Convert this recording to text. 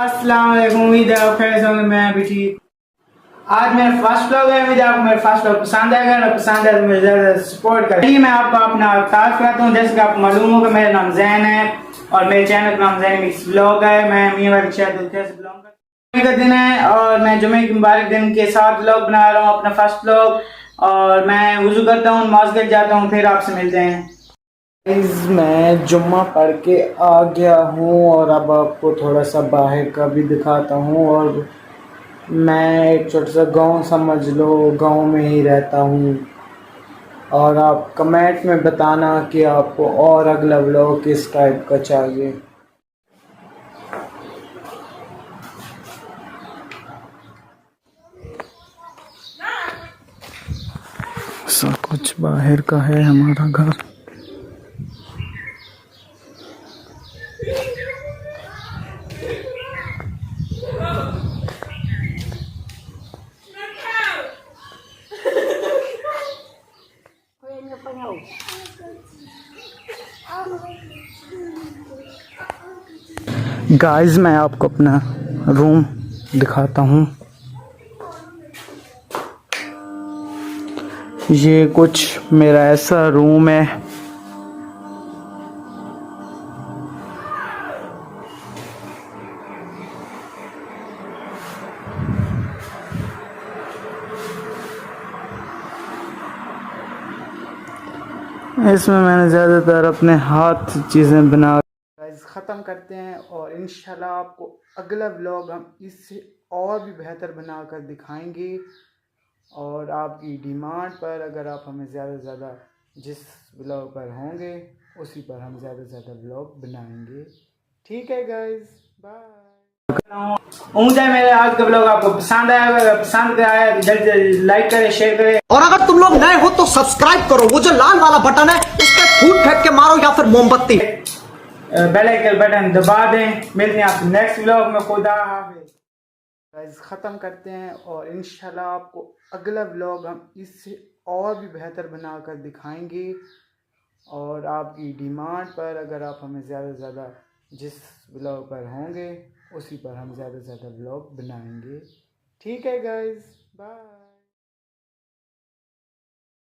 अस्सलाम वालेकुम, उम्मीद है आप खैर से होंगे। मैं अभी ठीक। आज मेरा फर्स्ट व्लॉग है। उम्मीद है आपको मेरा फर्स्ट व्लॉग पसंद आएगा। अगर पसंद है तो मुझे ज़्यादा सपोर्ट करें। मैं आपको अपना तारीफ कराता हूँ। जैसे कि आपको मालूम होगा, मेरा नाम जैन है और मेरे चैनल का नाम जैन मिक्स व्लॉग है। मैं मियां वाली शहर से बिलोंग करता हूँ। जुमे का दिन है और मैं जुमे के मुबारक दिन के साथ व्लॉग बना रहा हूँ, अपना फर्स्ट व्लॉग। और मैं वुजू करता हूँ, नमाज के जाता हूँ, फिर आपसे मिलते हैं। मैं जुम्मा पढ़ के आ गया हूँ और अब आपको थोड़ा सा बाहर का भी दिखाता हूँ। और मैं एक छोटा सा गांव समझ लो, गांव में ही रहता हूँ। और आप कमेंट में बताना कि आपको और अगला व्लॉग किस टाइप का चाहिए। सब कुछ बाहर का है हमारा घर। गाइस, मैं आपको अपना रूम दिखाता हूँ। ये कुछ मेरा ऐसा रूम है। इसमें मैंने ज़्यादातर अपने हाथ चीज़ें बना ख़त्म करते हैं। और इंशाल्लाह आपको अगला व्लॉग हम इससे और भी बेहतर बनाकर दिखाएंगे। और आपकी डिमांड पर अगर आप हमें ज़्यादा से ज़्यादा जिस व्लॉग पर होंगे उसी पर हम ज़्यादा से ज़्यादा व्लॉग बनाएंगे। ठीक है गाइस, बाय। उम्मीद है मेरे आज का व्लॉग आपको पसंद आया। अगर पसंद आया तो जल्दी जल्दी लाइक करें, शेयर करें। और अगर तुम लोग नए हो तो सब्सक्राइब करो। वो जो लाल वाला बटन है उस पर फूट फेंक के मारो या फिर मोमबत्ती। बेल आइकन बटन दबा दें। मिलते हैं आपसे नेक्स्ट व्लॉग में। खुदा हाफिज़। गाइस, ख़त्म करते हैं और इंशाल्लाह आपको अगला व्लॉग हम इससे और भी बेहतर बनाकर दिखाएंगे। और आपकी डिमांड पर अगर आप हमें ज़्यादा से ज़्यादा जिस व्लॉग पर होंगे उसी पर हम ज़्यादा से ज़्यादा व्लॉग बनाएंगे। ठीक है गाइस, बाय।